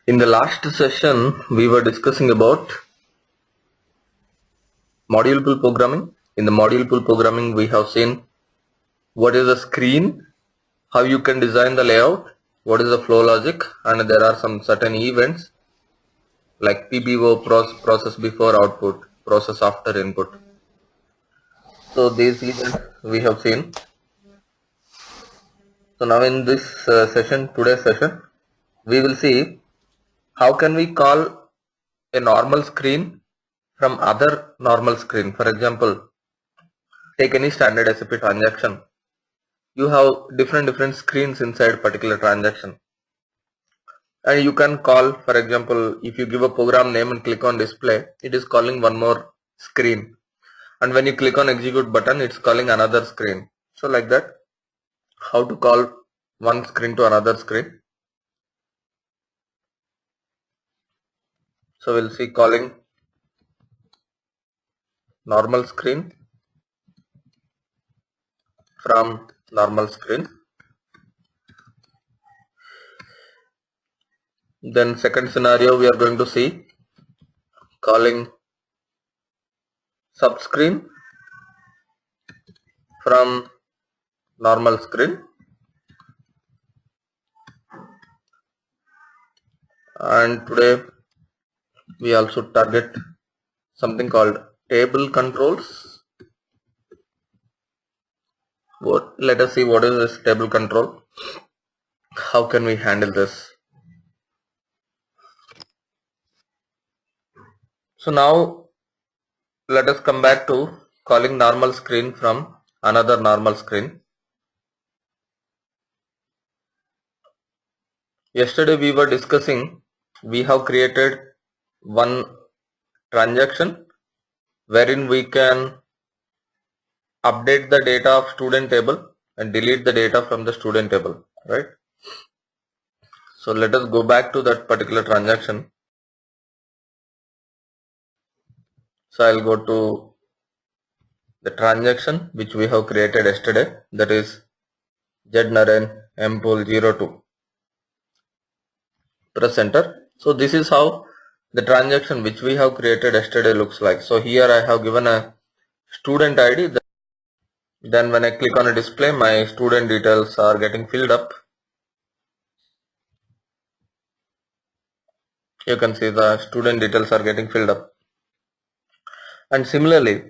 In the last session, we were discussing about module pool programming. In the module pool programming, we have seen what is a screen, how you can design the layout, what is the flow logic, and there are some certain events like PBO, process before output, process after input. So these events we have seen. So now in this today's session, we will see how can we call a normal screen from other normal screen. For example, take any standard SAP transaction. You have different screens inside particular transaction, and you can call, for example, if you give a program name and click on display, it is calling one more screen, and when you click on execute button, it's calling another screen. So like that, how to call one screen to another screen. So we'll see calling normal screen from normal screen. Then second scenario, we are going to see calling subscreen from normal screen. And today we also target something called table controls. Let us see what is this table control. How can we handle this? So now let us come back to calling normal screen from another normal screen. Yesterday we were discussing, we have created one transaction wherein we can update the data of student table and delete the data from the student table, right? So let us go back to that particular transaction. So I'll go to the transaction which we have created yesterday, that is ZNaren mpool02. Press enter. So this is how the transaction which we have created yesterday looks like. So here I have given a student ID. Then when I click on a display, my student details are getting filled up. You can see the student details are getting filled up. And similarly,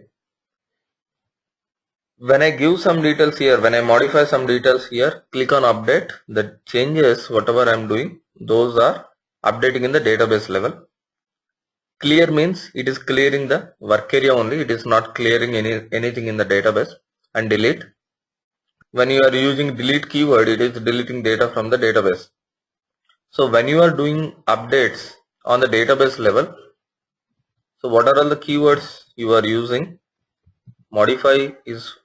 when I give some details here, when I modify some details here, click on update, the changes whatever I am doing, those are updating in the database level. Clear means it is clearing the work area only, it is not clearing anything in the database. And delete, when you are using delete keyword, it is deleting data from the database. So when you are doing updates on the database level, so what are all the keywords you are using? Modify is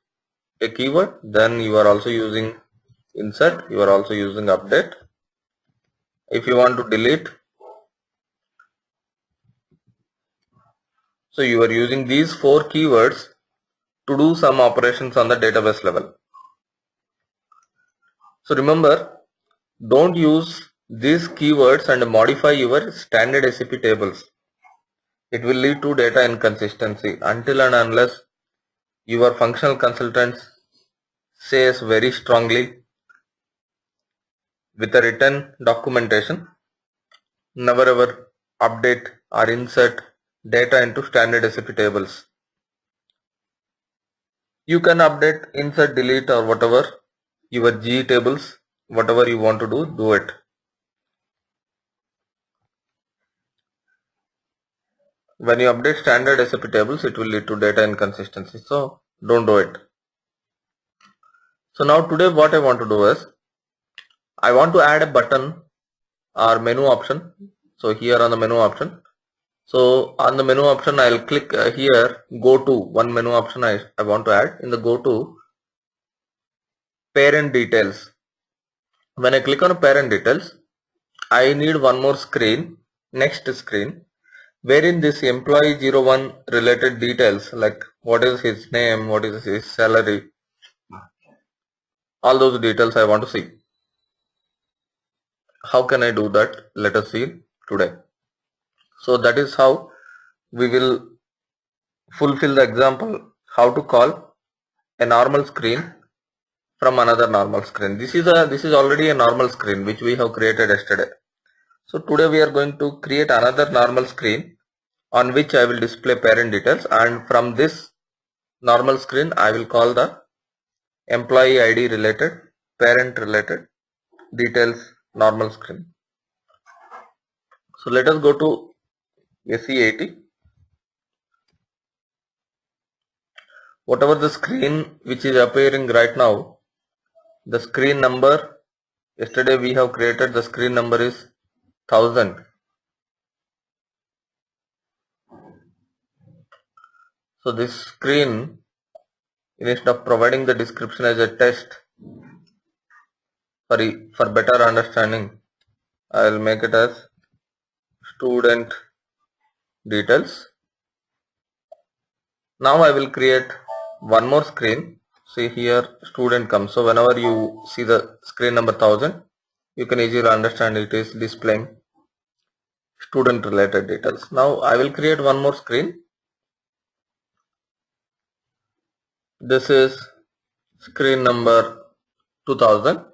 a keyword, then you are also using insert, you are also using update. If you want to delete, so you are using these 4 keywords to do some operations on the database level. So remember, don't use these keywords and modify your standard SAP tables. It will lead to data inconsistency until and unless your functional consultant says very strongly with a written documentation, never ever update or insert data into standard SAP tables. You can update, insert, delete or whatever your GE tables, whatever you want to do it. When you update standard SAP tables, it will lead to data inconsistency, so don't do it. So now today what I want to do is, I want to add a button or menu option. So here on the menu option, so on the menu option I'll click here, go to one menu option I want to add. In the go to parent details, when I click on parent details, I need one more screen, next screen, wherein this employee 01 related details like what is his name, what is his salary, all those details I want to see. How can I do that? Let us see. today. So that is how we will fulfill the example how to call a normal screen from another normal screen. This is already a normal screen which we have created yesterday. So today we are going to create another normal screen on which I will display parent details, and from this normal screen I will call the employee ID related, parent related details normal screen. So let us go to SE80. Whatever the screen which is appearing right now, the screen number yesterday we have created, the screen number is 1000. So this screen, instead of providing the description as a test for better understanding, I will make it as student details. Now I will create one more screen. See here student comes. So whenever you see the screen number 1000, you can easily understand it is displaying student related details. Now I will create one more screen. This is screen number 2000.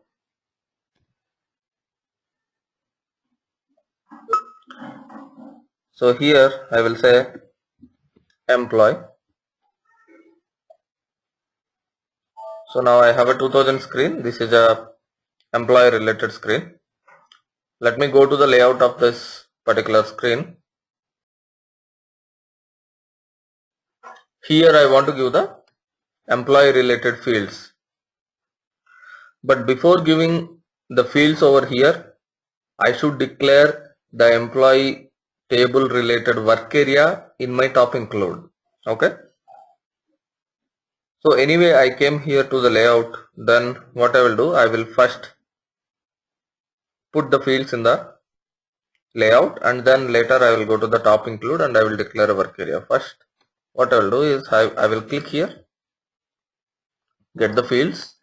So here I will say employee. So now I have a 2000 screen. This is a employee related screen. Let me go to the layout of this particular screen. Here I want to give the employee related fields. But before giving the fields over here, I should declare the employee table related work area in my top include. Okay. So anyway, I came here to the layout. Then what I will do, I will first put the fields in the layout, and then later I will go to the top include and I will declare a work area. First what I will do is I will click here, get the fields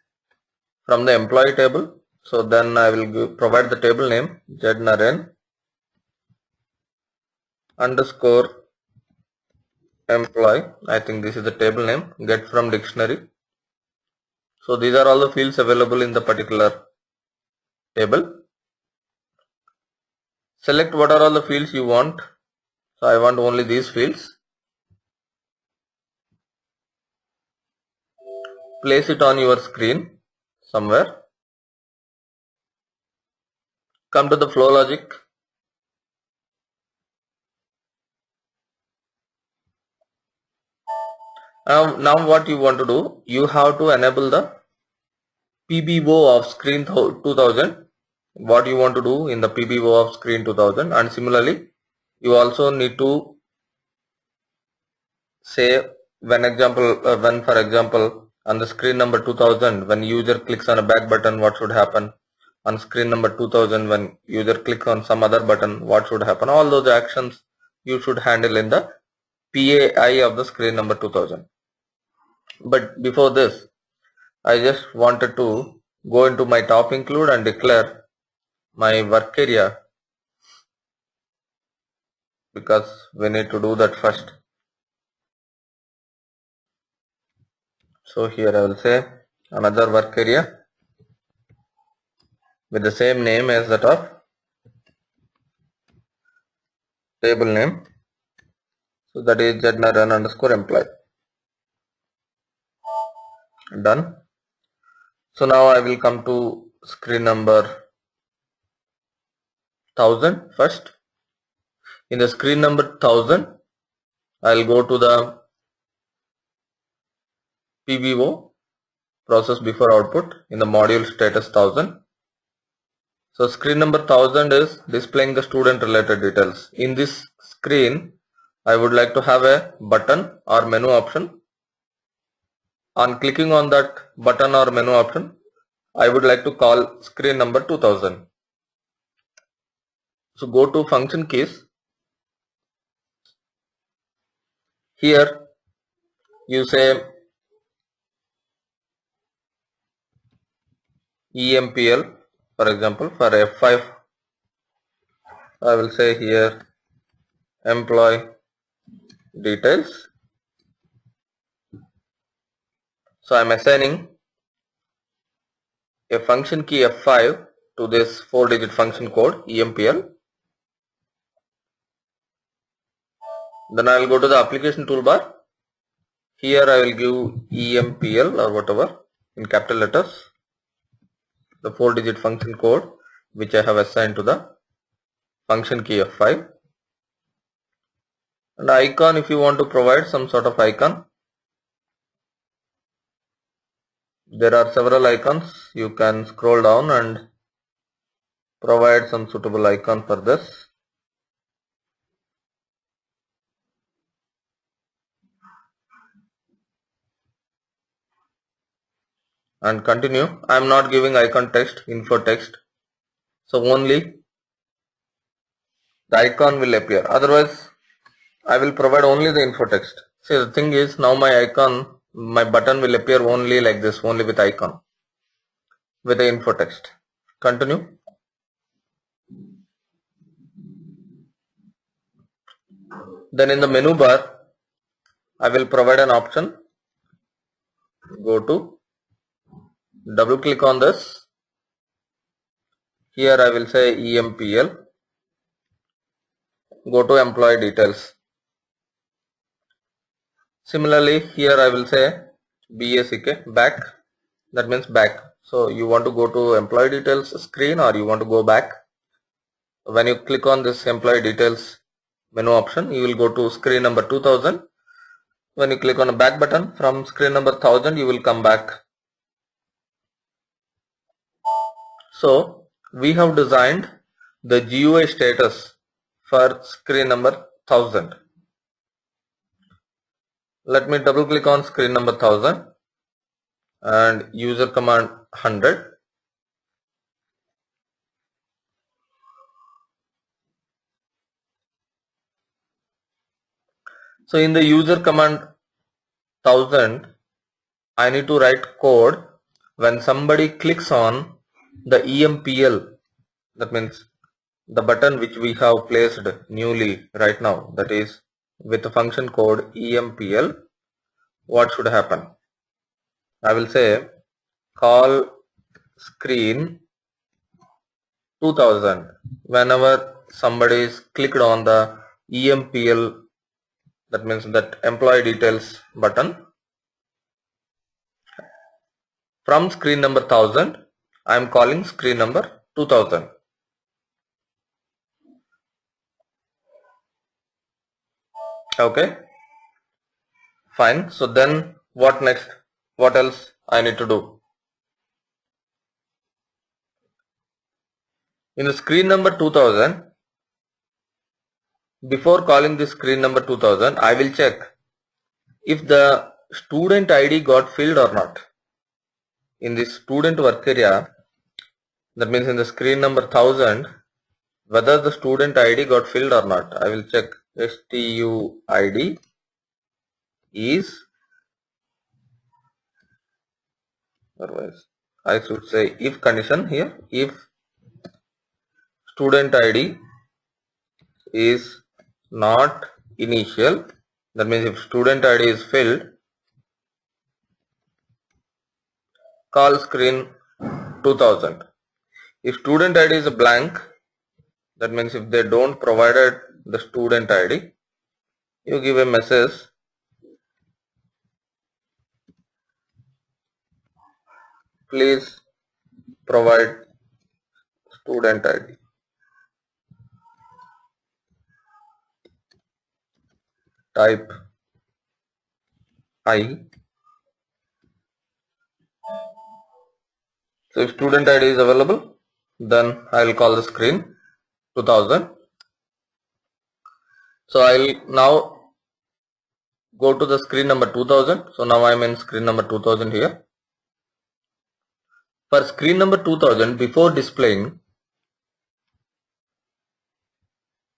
from the employee table. So then I will provide the table name Jnaren underscore employee. I think this is the table name, get from dictionary. So these are all the fields available in the particular table. Select what are all the fields you want. So I want only these fields. Place it on your screen somewhere. Come to the flow logic. Now what you want to do, you have to enable the PBO of screen 2000. What you want to do in the PBO of screen 2000, and similarly you also need to say when for example on the screen number 2000, when user clicks on a back button, what should happen? On screen number 2000, when user clicks on some other button, what should happen? All those actions you should handle in the PAI of the screen number 2000. But before this, I just wanted to go into my top include and declare my work area, because we need to do that first. So here I will say another work area with the same name as that of table name. So that is Jnaren underscore employee. Done. So now I will come to screen number 1000 first. In the screen number 1000, I will go to the PBO, process before output, in the module status 1000. So screen number 1000 is displaying the student related details. In this screen, I would like to have a button or menu option. On clicking on that button or menu option, I would like to call screen number 2000. So go to function keys. Here you say EMPL, for example, for F5 I will say here employee details. So I'm assigning a function key F5 to this 4-digit function code EMPL. Then I will go to the application toolbar. Here I will give EMPL or whatever in capital letters, the 4-digit function code which I have assigned to the function key F5. And icon, if you want to provide some sort of icon, there are several icons. You can scroll down and provide some suitable icon for this. And continue. I am not giving icon text, info text. So only the icon will appear. Otherwise, I will provide only the info text. See, the thing is, now my icon, my button will appear only like this, only with icon, with the info text. Continue. Then in the menu bar, I will provide an option. Go to, double click on this. Here I will say EMPL. Go to employee details. Similarly, here I will say BACK, back. That means back. So you want to go to employee details screen or you want to go back. When you click on this employee details menu option, you will go to screen number 2000. When you click on the back button from screen number 1000, you will come back. So we have designed the GUI status for screen number 1000. Let me double click on screen number 1000 and user command 100. So in the user command 1000, I need to write code when somebody clicks on the EMPL, that means the button which we have placed newly right now, that is with the function code EMPL, what should happen? I will say call screen 2000 whenever somebody is clicked on the EMPL, that means that employee details button. From screen number 1000, I am calling screen number 2000. Okay, fine. So then what next? What else I need to do? In the screen number 2000, before calling this screen number 2000, I will check if the student ID got filled or not. In the student work area, that means in the screen number 1000, whether the student ID got filled or not. I will check STUID is, otherwise I should say if condition here, if student ID is not initial, that means if student ID is filled, call screen 2000. If student ID is a blank, that means if they don't provided the student ID, you give a message please provide student ID. Type I. So if student ID is available, then I will call the screen 2000. So I will now go to the screen number 2000. So now I am in screen number 2000 here. For screen number 2000, before displaying,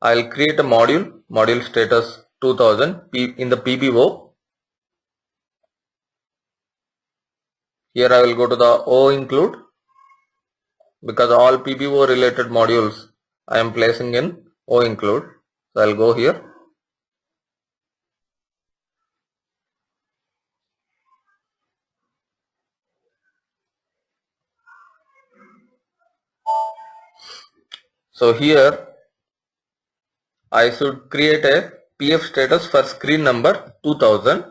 I will create a module status 2000 in the PBO. Here I will go to the O include, because all PBO related modules I am placing in O include. So I'll go here. So here I should create a PF status for screen number 2000.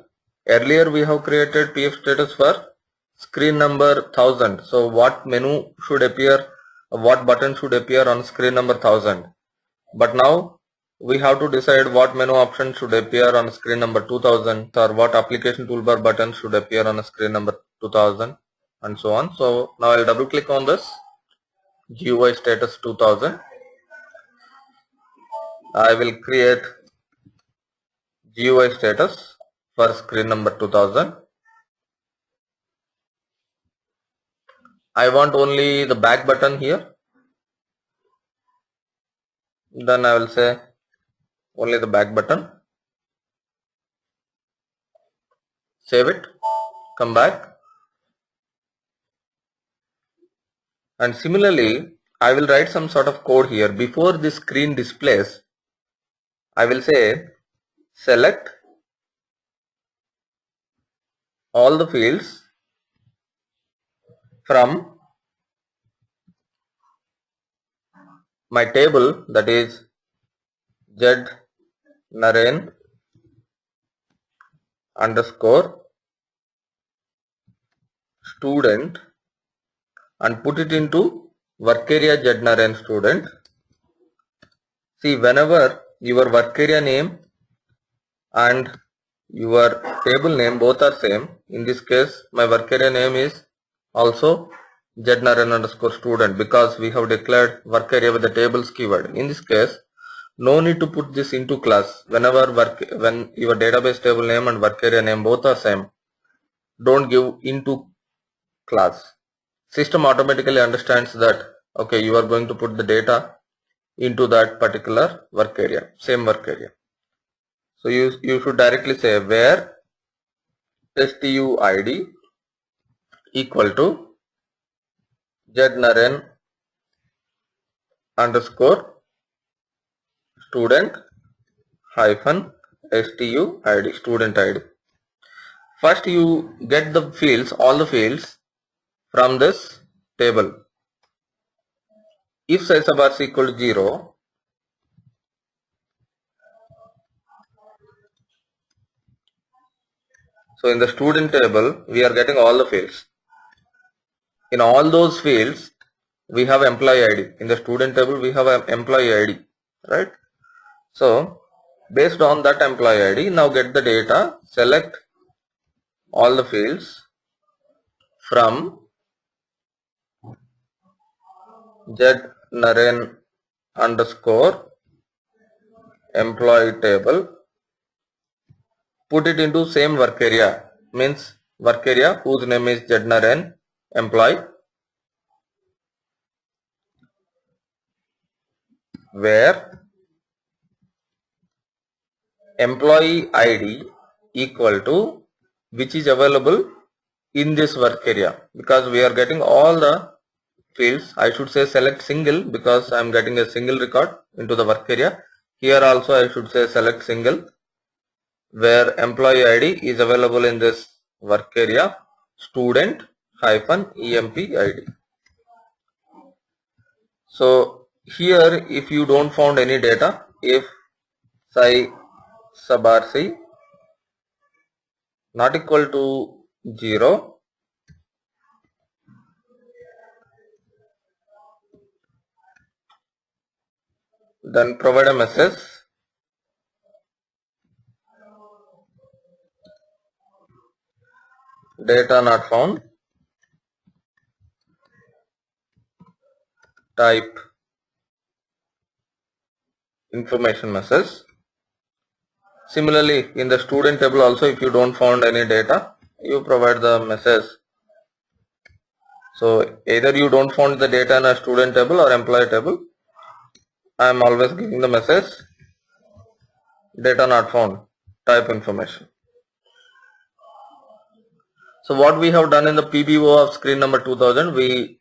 Earlier we have created PF status for screen number 1000. So what menu should appear, what button should appear on screen number 1000. But now we have to decide what menu option should appear on screen number 2000 or what application toolbar button should appear on screen number 2000 and so on. So now I'll double click on this GUI status 2000. I will create GUI status for screen number 2000. I want only the back button here. Then I will say only the back button. Save it. Come back. And similarly, I will write some sort of code here. Before the screen displays, I will say select all the fields from my table, that is Z Naren underscore student, and put it into work area Z Naren student. See, whenever your work area name and your table name both are same, in this case my work area name is also Z Naren underscore student, because we have declared work area with the tables keyword. In this case, no need to put this into class. When your database table name and work area name both are same, don't give into class. System automatically understands that okay, you are going to put the data into that particular work area, same work area. So you should directly say where STUID equal to Z Naren underscore student hyphen STUID, student ID. First you get the fields, all the fields from this table. If size of R equal to 0, so in the student table we are getting all the fields. In all those fields we have employee ID. In the student table we have an employee ID, right? So based on that employee ID, now get the data, select all the fields from Z Naren underscore employee table, put it into same work area, means work area whose name is Z Naren employee, where employee ID equal to which is available in this work area, because we are getting all the fields. I should say select single because I am getting a single record into the work area. Here also I should say select single, where employee ID is available in this work area, student hyphen EMP-ID. So here if you don't found any data, if psi sub RC not equal to 0, then provide a message data not found, type information message. Similarly, in the student table also, if you don't found any data, you provide the message. So either you don't found the data in a student table or employee table, I am always giving the message data not found, type information. So what we have done in the PBO of screen number 2000, we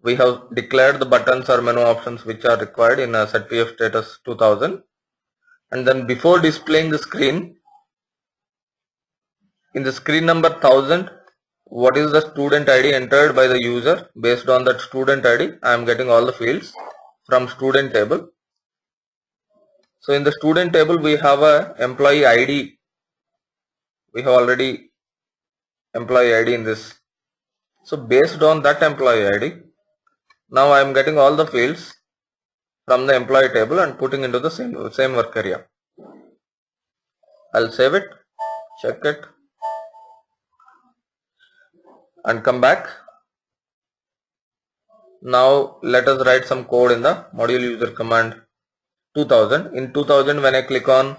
we have declared the buttons or menu options which are required in a setpf status 2000, and then before displaying the screen, in the screen number 1000, what is the student ID entered by the user? Based on that student ID, I am getting all the fields from student table. So in the student table, we have a employee ID. We have already employee ID in this. So based on that employee ID, now I am getting all the fields from the employee table and putting into the same work area. I'll save it, check it, and come back. Now let us write some code in the module user command 2000. In 2000, when I click on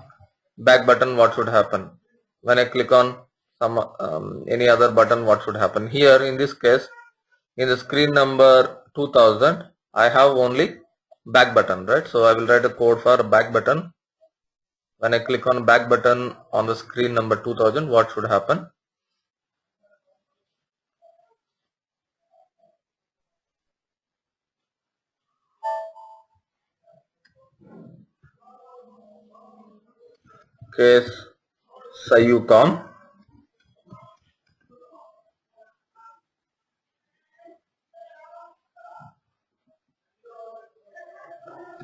back button, what should happen? When I click on some any other button, what should happen? Here in this case, in the screen number 2000, I have only back button, right? So I will write a code for back button. When I click on back button on the screen number 2000, what should happen? Case Sayucom.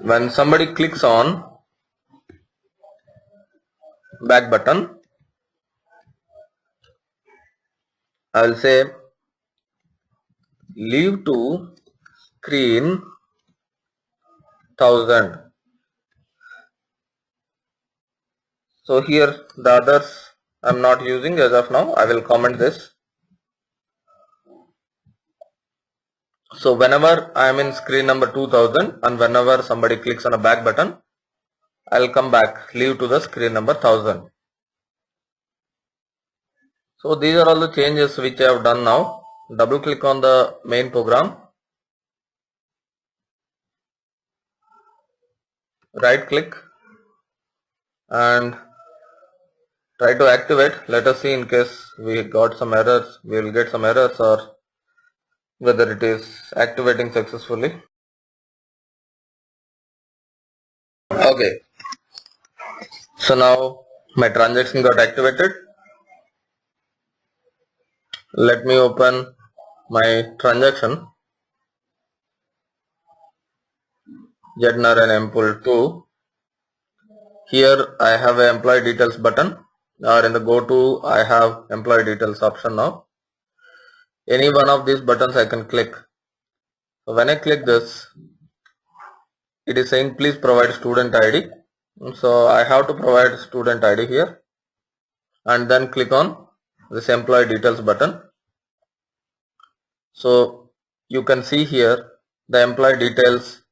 When somebody clicks on back button, I will say leave to screen 1000. So here the others I am not using as of now. I will comment this. So whenever I am in screen number 2000 and whenever somebody clicks on a back button, I will come back, leave to the screen number 1000. So these are all the changes which I have done now. Double click on the main program, right click and try to activate. Let us see, in case we got some errors, we will get some errors, or whether it is activating successfully. Okay, so now my transaction got activated. Let me open my transaction, Jednar and Mpool 2. Here I have an employee details button, or in the go to I have employee details option now. Any one of these buttons I can click. So when I click this, it is saying please provide student ID. So I have to provide student ID here, and then click on this employee details button. So you can see here the employee details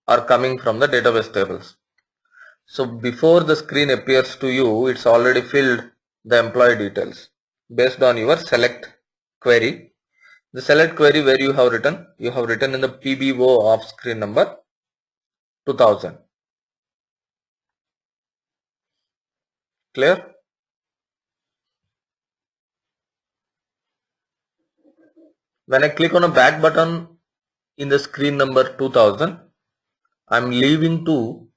are coming from the database tables. So before the screen appears to you, it's already filled the employee details based on your select query. The select query where you have written in the PBO of screen number 2000. Clear? When I click on a back button in the screen number 2000, I'm leaving to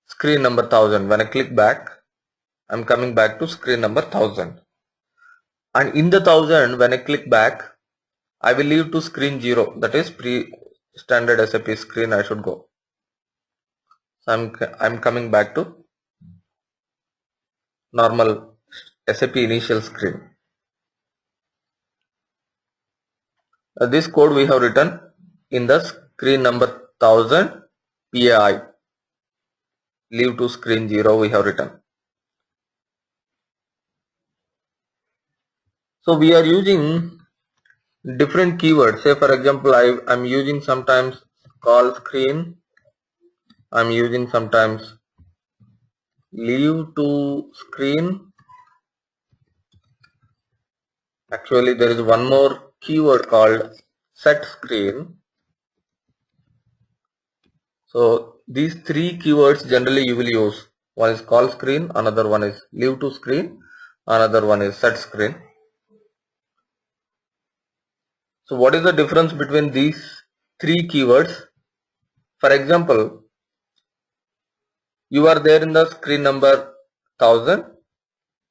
screen number 1000. When I click back, I'm coming back to screen number 1000. And in the 1000, when I click back, I will leave to screen 0. That is pre-standard SAP screen I should go. So I'm coming back to normal SAP initial screen. This code we have written in the screen number 1000 PAI. Leave to screen 0 we have written. So we are using different keywords. Say for example, I'm using sometimes call screen. I'm using sometimes leave to screen. Actually, there is one more keyword called set screen. So these three keywords generally you will use. One is call screen, another one is leave to screen, another one is set screen. So what is the difference between these three keywords? For example, you are there in the screen number 1000.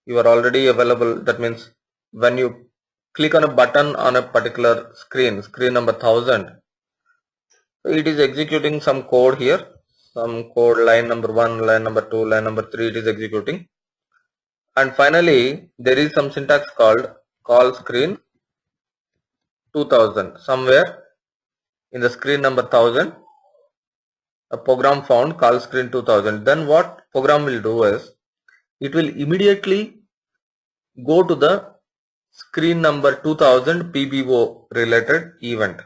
You are already available. That means when you click on a button on a particular screen number 1000, it is executing some code here. Some code, line number 1, line number 2, line number 3, it is executing. And finally, there is some syntax called call screen 2000. Somewhere in the screen number 1000, a program found call screen 2000. Then what program will do is, it will immediately go to the screen number 2000 PBO related event.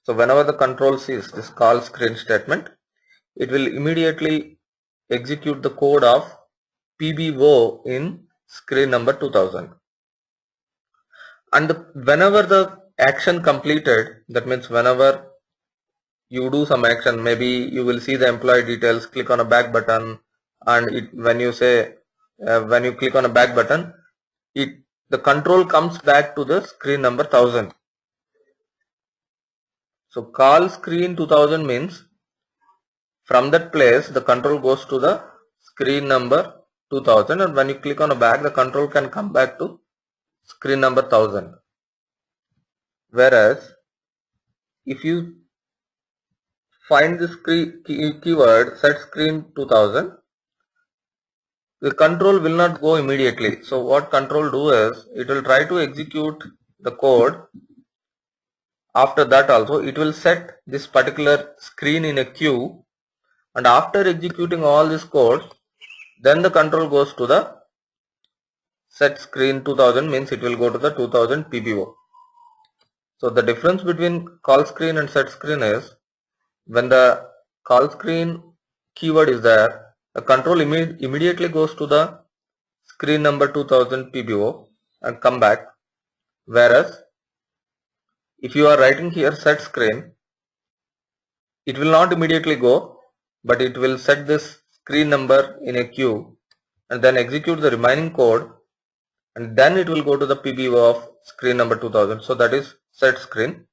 So whenever the control sees this call screen statement, it will immediately execute the code of PBO in screen number 2000. And whenever the action completed, that means whenever you do some action, maybe you will see the employee details, click on a back button, and when you click on a back button, the control comes back to the screen number 1000. So call screen 2000 means from that place the control goes to the screen number 2000, and when you click on a back, the control can come back to screen number 1000. Whereas if you find this keyword set screen 2000, the control will not go immediately. So what control do is, it will try to execute the code. After that also, it will set this particular screen in a queue, and after executing all this code, then the control goes to the set screen 2000, means it will go to the 2000 PBO. So the difference between call screen and set screen is, when the call screen keyword is there, the control immediately goes to the screen number 2000 PBO and come back. Whereas if you are writing here set screen, it will not immediately go, but it will set this screen number in a queue and then execute the remaining code, and then it will go to the PBO of screen number 2000. So that is set screen.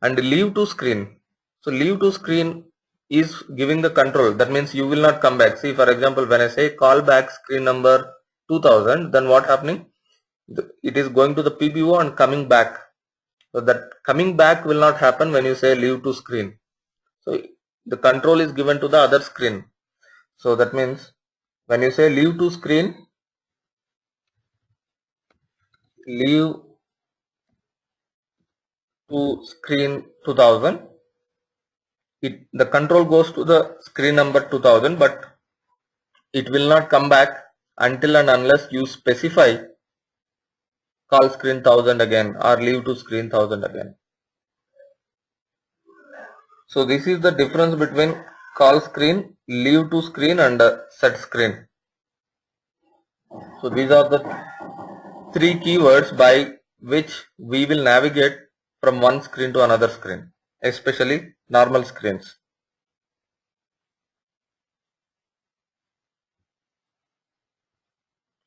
And leave to screen. So leave to screen is giving the control. That means you will not come back. See, for example, when I say call back screen number 2000, then what happening? It is going to the PBO and coming back. So that coming back will not happen when you say leave to screen. So the control is given to the other screen. So that means when you say leave to screen, leave to screen 2000, the control goes to the screen number 2000, but it will not come back until and unless you specify call screen 1000 again or leave to screen 1000 again. So this is the difference between call screen, leave to screen, and set screen. So these are the three keywords by which we will navigate from one screen to another screen, especially normal screens.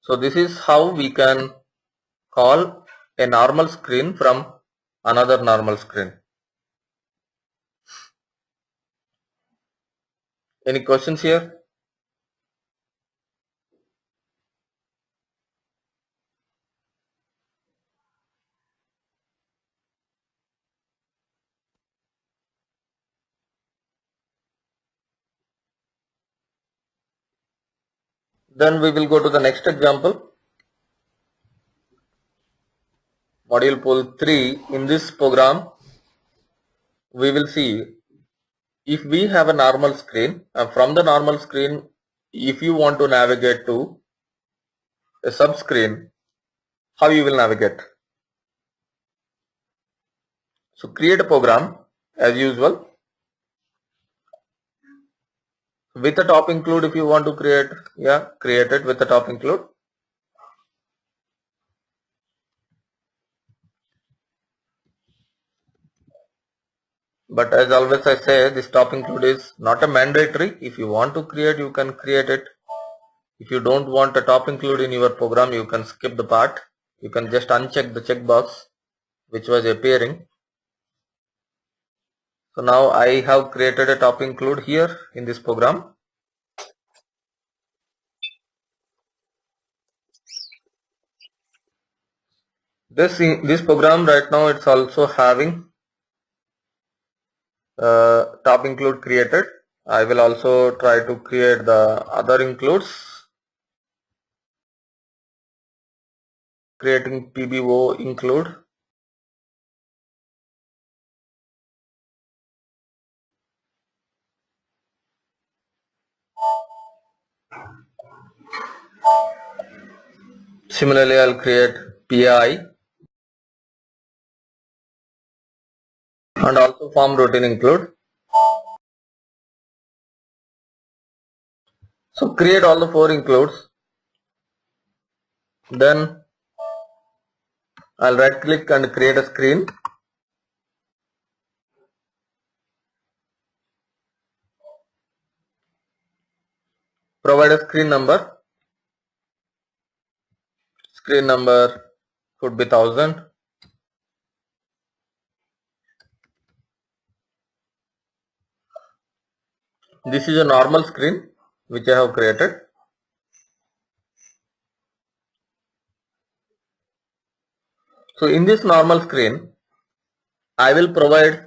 So this is how we can call a normal screen from another normal screen. Any questions here? Then we will go to the next example. Module pool 3. In this program, we will see if we have a normal screen, from the normal screen, if you want to navigate to a sub-screen, how you will navigate. So create a program as usual with a top include. If you want to create, create it with a top include. But as always I say, this top include is not a mandatory. If you want to create, you can create it. If you don't want a top include in your program, you can skip the part. You can just uncheck the checkbox which was appearing. So now I have created a top include here in this program. This program right now, it's also having top include created. I will also try to create the other includes, creating PBO include. Similarly, I'll create PI and also form routine include. So create all the 4 includes. Then I'll right click and create a screen. Provide a screen number. Screen number could be 1000. This is a normal screen which I have created. So in this normal screen, I will provide,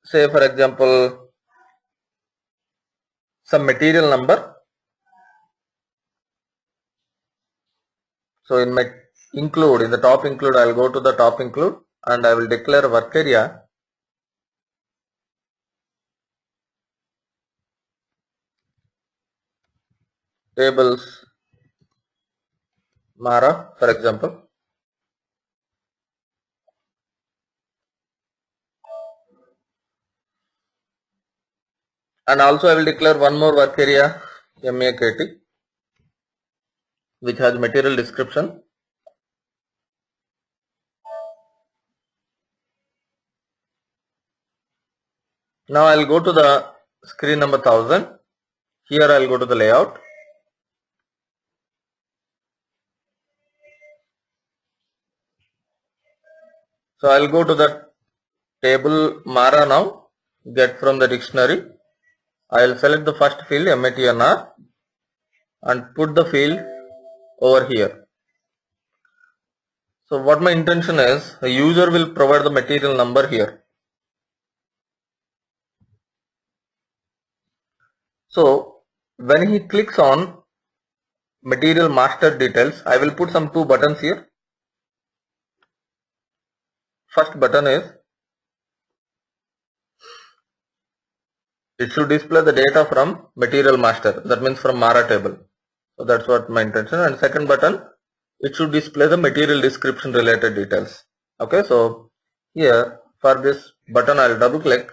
say for example, some material number. So in my include, in the top include, I'll go to the top include and I will declare work area. Tables Mara, for example. And also I will declare one more work area, MAKT, which has material description. Now I'll go to the screen number 1000. Here I'll go to the layout. So I'll go to the table Mara now, get from the dictionary. I'll select the first field MATNR and put the field over here. So what my intention is, the user will provide the material number here. So when he clicks on material master details, I will put some 2 buttons here. First button is, it should display the data from material master, that means from Mara table. So that's what my intention. And second button, it should display the material description related details. Okay, so here for this button I'll double click,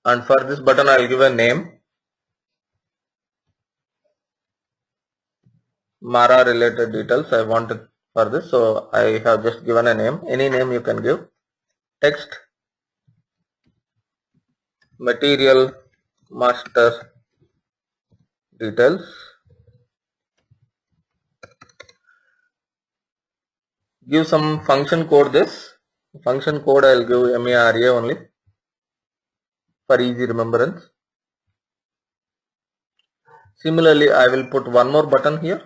and for this button I'll give a name, Mara related details I want it for this, so I have just given a name. Any name you can give. Text material master details. Give some function code. This function code I'll give MARA only for easy remembrance. Similarly, I will put one more button here.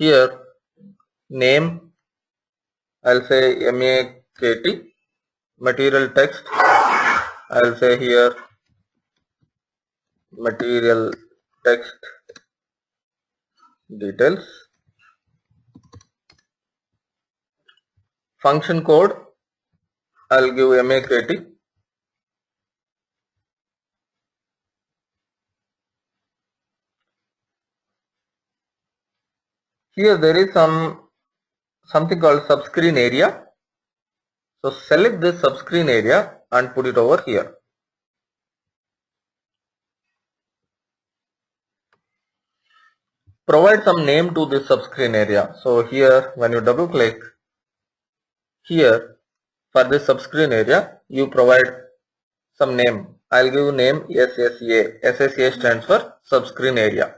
Here name I'll say MAKT. Material text I'll say here material text details. Function code I'll give MAKT. Here there is something called subscreen area. So select this subscreen area and put it over here. Provide some name to this subscreen area. So here when you double click, here for this subscreen area you provide some name. I'll give name SSA. SSA stands for subscreen area.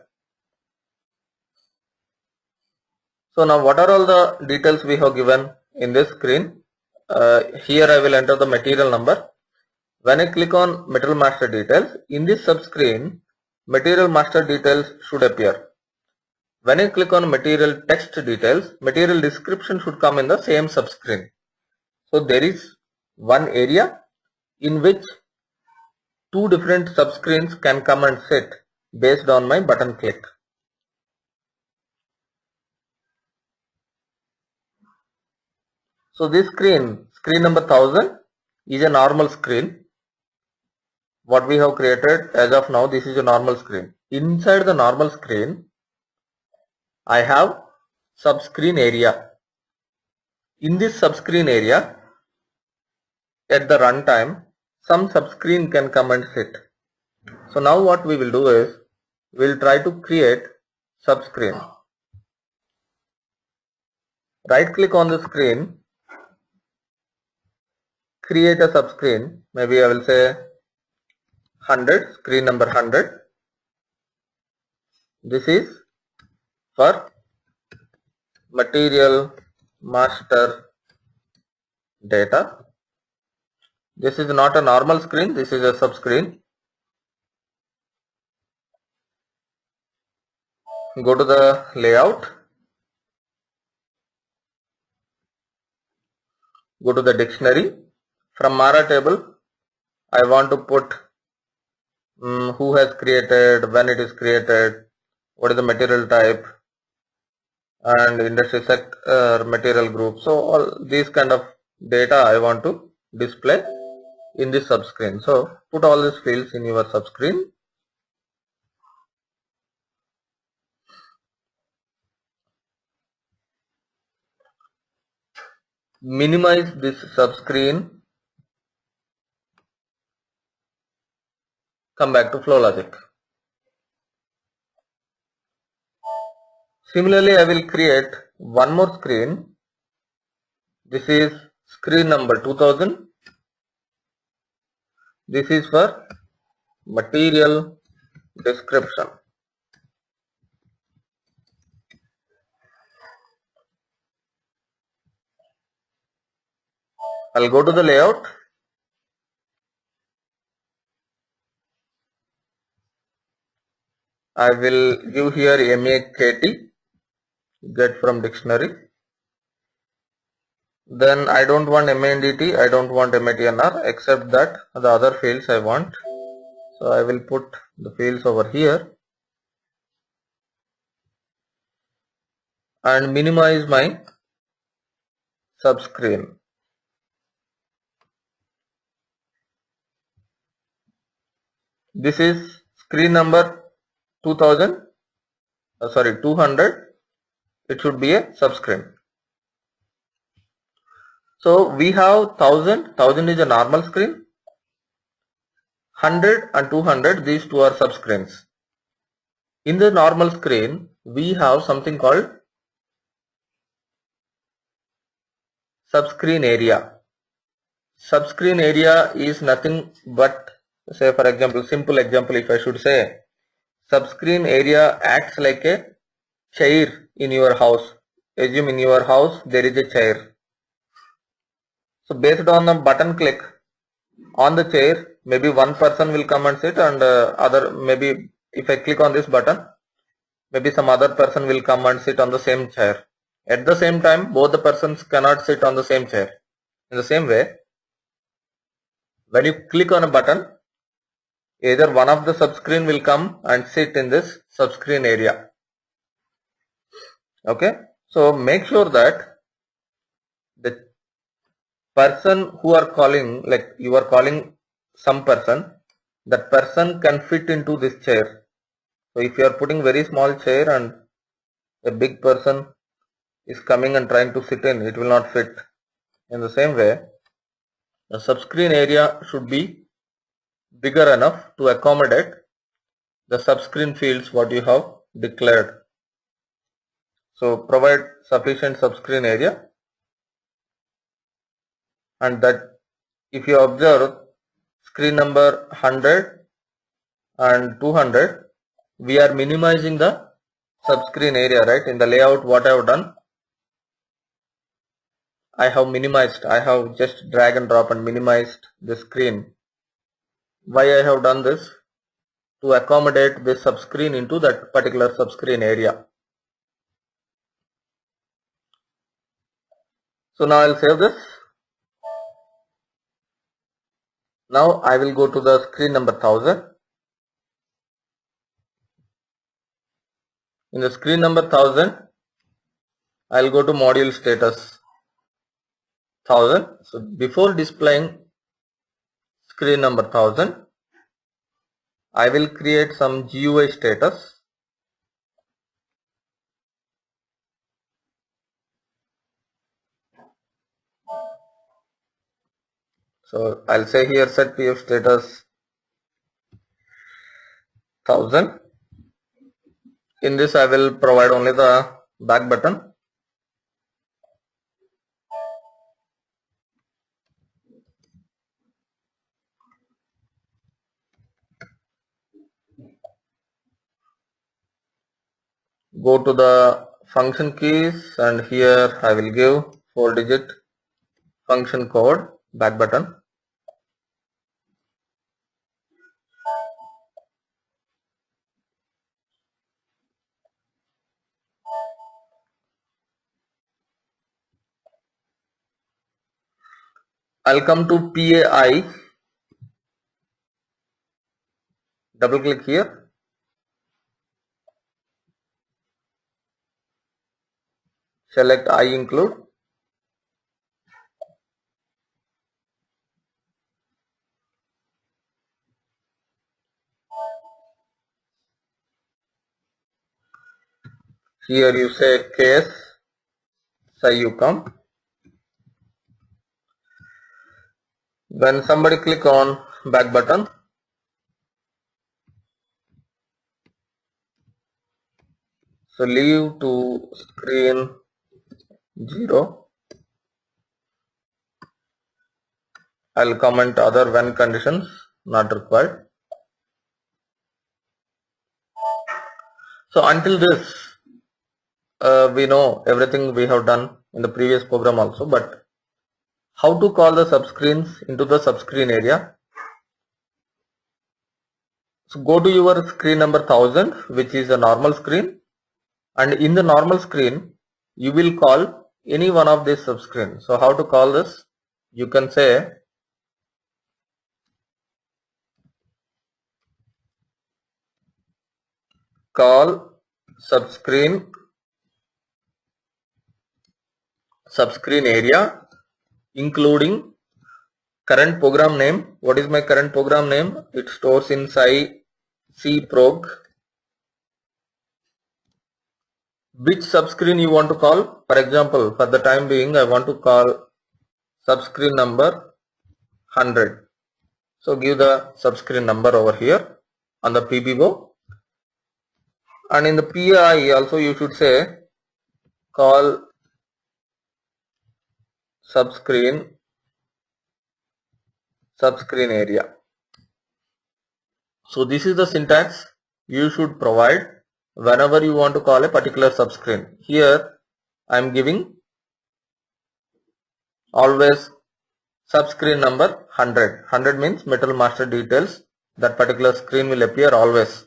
So now what are all the details we have given in this screen? Here I will enter the material number. When I click on material master details, in this subscreen, material master details should appear. When I click on material text details, material description should come in the same subscreen. So there is one area in which two different subscreens can come and sit based on my button click. So this screen number 1000 is a normal screen. What we have created as of now, this is a normal screen. Inside the normal screen, I have subscreen area. In this subscreen area, at the runtime, some subscreen can come and sit. So now what we will do is, we will try to create subscreen. Right click on the screen, create a subscreen. Maybe I will say 100, screen number 100. This is for material master data. This is not a normal screen, this is a subscreen. Go to the layout, go to the dictionary. From Mara table, I want to put who has created, when it is created, what is the material type, and industry sector, material group. So all these kind of data I want to display in this subscreen. So put all these fields in your subscreen. Minimize this subscreen. Come back to FlowLogic. Similarly, I will create one more screen. This is screen number 2000. This is for material description. I'll go to the layout. I will give here MAKT, get from dictionary. Then I don't want MANDT, I don't want MATNR, except that the other fields I want. So I will put the fields over here and minimize my subscreen. This is screen number 200. It should be a subscreen. So we have 1000 is a normal screen, 100 and 200, these two are subscreens. In the normal screen, we have something called subscreen area. Subscreen area is nothing but, say for example, simple example, if I should say, subscreen area acts like a chair in your house. Assume in your house there is a chair. So based on a button click on the chair, maybe one person will come and sit, and maybe if I click on this button, maybe some other person will come and sit on the same chair. At the same time, both the persons cannot sit on the same chair. In the same way, when you click on a button, either one of the subscreen will come and sit in this subscreen area. Okay, so make sure that the person who are calling, like you are calling some person, that person can fit into this chair. So if you are putting very small chair and a big person is coming and trying to sit in, it will not fit. In the same way, the subscreen area should be bigger enough to accommodate the subscreen fields what you have declared. So provide sufficient subscreen area, and that if you observe, screen number 100 and 200, we are minimizing the subscreen area, right? In the layout, what I have done, I have minimized, I have just drag and drop and minimized the screen. Why I have done this? To accommodate this subscreen into that particular subscreen area. So now I'll save this. Now I will go to the screen number 1000. In the screen number 1000, I'll go to module status 1000. So before displaying screen number 1000, I will create some GUI status. So I'll say here set PF status 1000. In this I will provide only the back button. Go to the function keys and here I will give 4-digit function code back button. I'll come to PAI, double click here. Select I include. Here you say case, say you come. When somebody click on back button, so leave to screen 0. I'll comment other when conditions not required. So until this, we know everything we have done in the previous program also, but how to call the subscreens into the subscreen area? So go to your screen number 1000, which is a normal screen, and in the normal screen you will call any one of these subscreens. So how to call this? You can say call subscreen area including current program name. What is my current program name? It stores in cprog. Which subscreen you want to call? For example, for the time being I want to call subscreen number 100. So give the subscreen number over here on the PBO, and in the PI also you should say call subscreen area. So this is the syntax you should provide whenever you want to call a particular subscreen. Here I am giving always subscreen number 100. 100 means Metal Master details. That particular screen will appear always.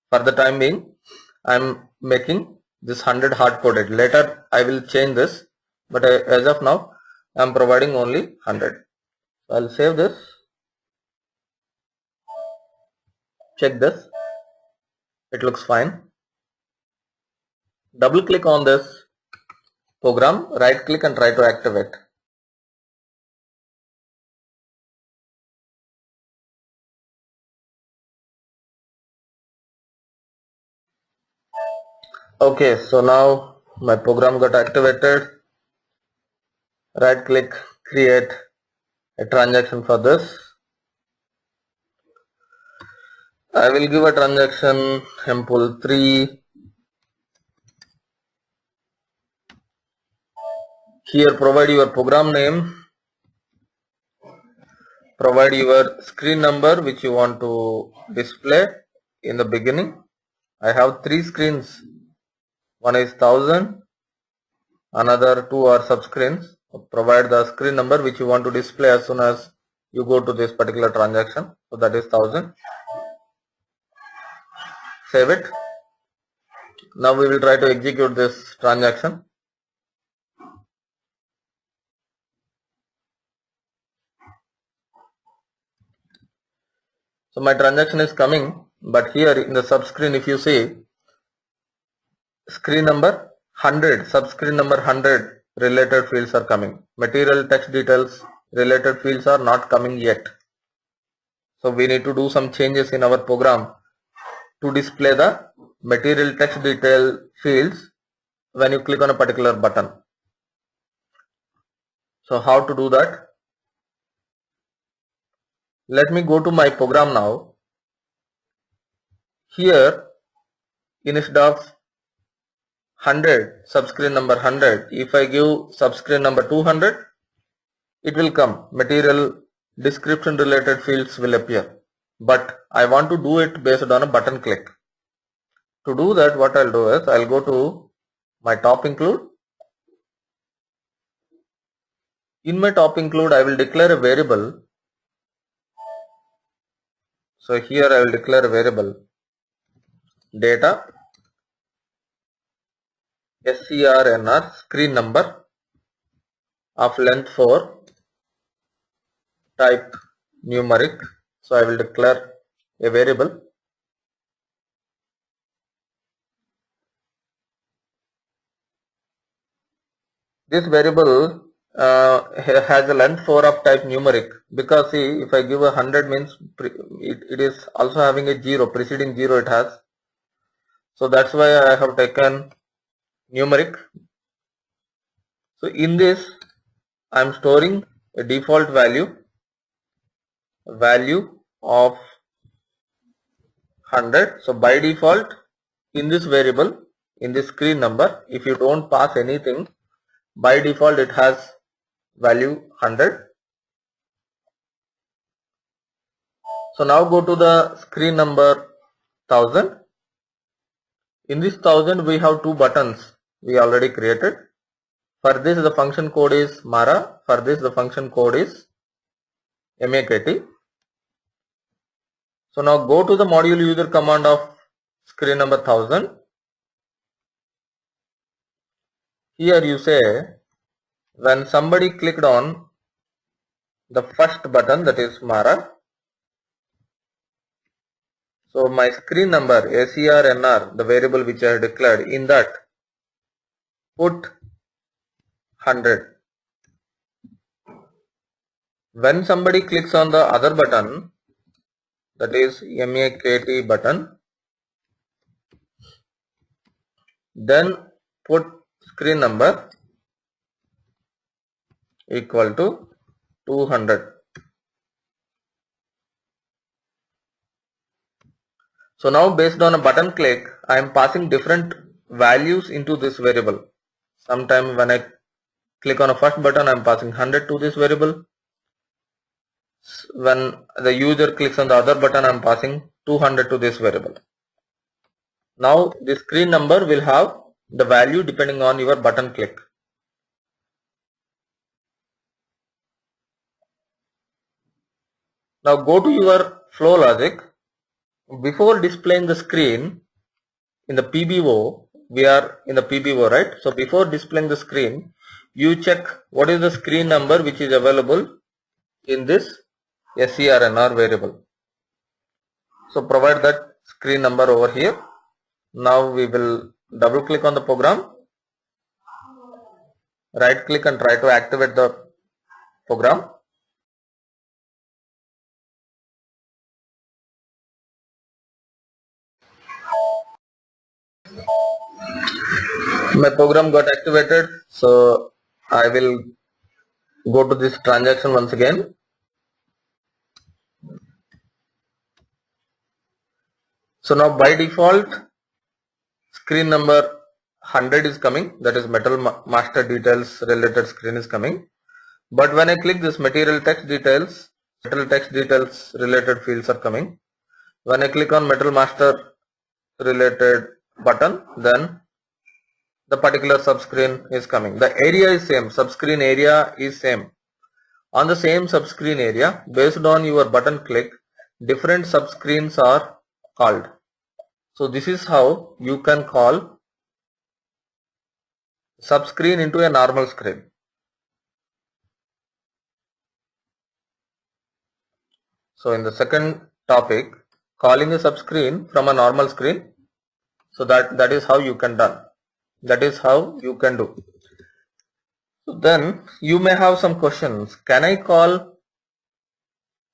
For the time being I am making this 100 hard coded. Later I will change this, but as of now I am providing only 100. So I'll save this. Check this. It looks fine. Double click on this program, right click and try to activate. Okay, so now my program got activated. Right click, create a transaction for this. I will give a transaction sample 3. Here provide your program name. provide your screen number which you want to display in the beginning. I have 3 screens. One is 1000, another 2 are subscreens. Provide the screen number which you want to display as soon as you go to this particular transaction. So that is 1000. Save it. Now we will try to execute this transaction. So my transaction is coming, but here in the subscreen, if you see, screen number 100, subscreen number 100 related fields are coming. Material text details related fields are not coming yet. So we need to do some changes in our program to display the material text detail fields when you click on a particular button. So how to do that? Let me go to my program now. Here, instead of 100, subscreen number 100, if I give subscreen number 200, it will come. Material description related fields will appear. But I want to do it based on a button click. To do that, what I'll do is, I'll go to my top include. In my top include, I will declare a variable. So here I will declare a variable data scrnr screen number of length 4, type numeric. So I will declare a variable. This variable has a length 4 of type numeric, because see, if I give a 100 means it is also having a 0, preceding 0 it has. So that's why I have taken numeric. So in this I am storing a default value of 100. So by default, in this variable, in this screen number, if you don't pass anything, by default it has value 100. So now go to the screen number 1000. In this 1000 we have 2 buttons we already created. For this the function code is Mara, for this the function code is MAKT. So now go to the module user command of screen number 1000. Here you say, when somebody clicked on the first button, that is Mara, so my screen number scrnr, the variable which I have declared, in that put 100. When somebody clicks on the other button, that is MAKT button, then put screen number equal to 200. So now based on a button click, I am passing different values into this variable. Sometime when I click on a first button, I am passing 100 to this variable. When the user clicks on the other button, I am passing 200 to this variable. Now the screen number will have the value depending on your button click. Now go to your flow logic. Before displaying the screen in the PBO, we are in the PBO, right? So before displaying the screen, you check what is the screen number which is available in this scrnr variable. So provide that screen number over here. Now we will double click on the program, right click and try to activate the program. My program got activated, so I will go to this transaction once again. So now by default screen number 100 is coming, that is metal master details related screen is coming. But when I click this material text details, metal text details related fields are coming. When I click on metal master related button, then the particular subscreen is coming. The area is same, subscreen area is same. On the same subscreen area, based on your button click, different subscreens are called. So this is how you can call subscreen into a normal screen. So in the second topic, calling a subscreen from a normal screen. So that is how you can done. That is how you can do. So then you may have some questions. Can I call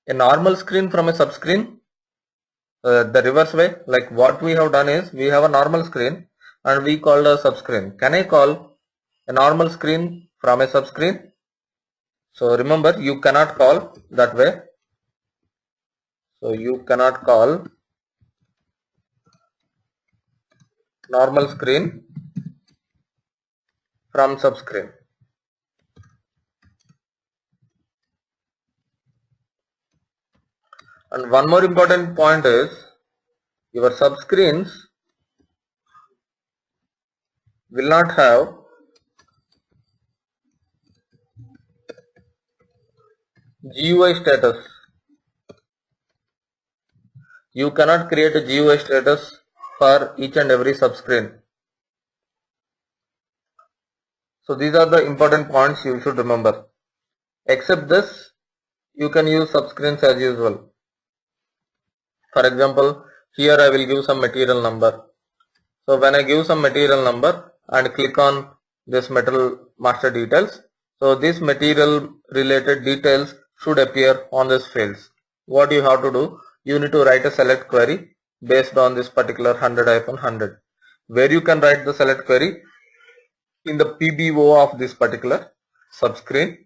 a normal screen from a subscreen? The reverse way, like what we have done is we have a normal screen and we called a subscreen. Can I call a normal screen from a subscreen? So remember, you cannot call that way. So you cannot call normal screen from subscreen. And one more important point is your subscreens will not have GUI status. You cannot create a GUI status for each and every subscreen. So these are the important points you should remember. Except this, you can use subscreens as usual. For example, here I will give some material number. So when I give some material number and click on this metal master details, so this material related details should appear on this fields. What you have to do, you need to write a select query based on this particular 100-100, where you can write the select query in the PBO of this particular subscreen.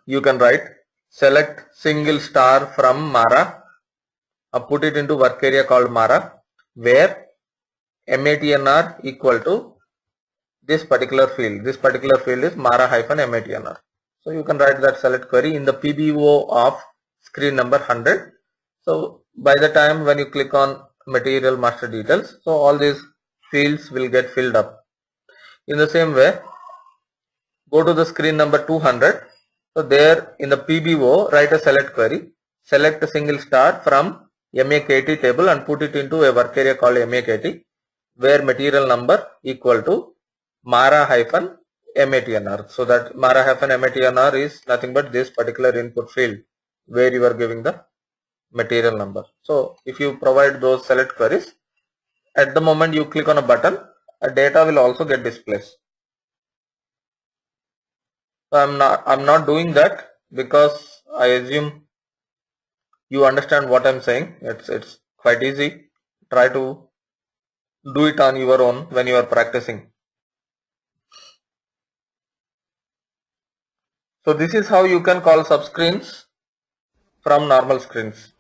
You can write select single star from Mara, put it into work area called Mara, where MATNR equal to this particular field. This particular field is Mara-MATNR. So you can write that select query in the PBO of screen number 100. So by the time when you click on material master details, so all these fields will get filled up. In the same way, go to the screen number 200. So there in the PBO, write a select query, select a single star from MAKT table and put it into a work area called MAKT, where material number equal to Mara-MATNR. So that Mara-MATNR is nothing but this particular input field where you are giving the material number. So if you provide those select queries, at the moment you click on a button, a data will also get displayed. So I'm not doing that because I assume you understand what I'm saying. It's quite easy. Try to do it on your own when you are practicing. So this is how you can call subscreens from normal screens.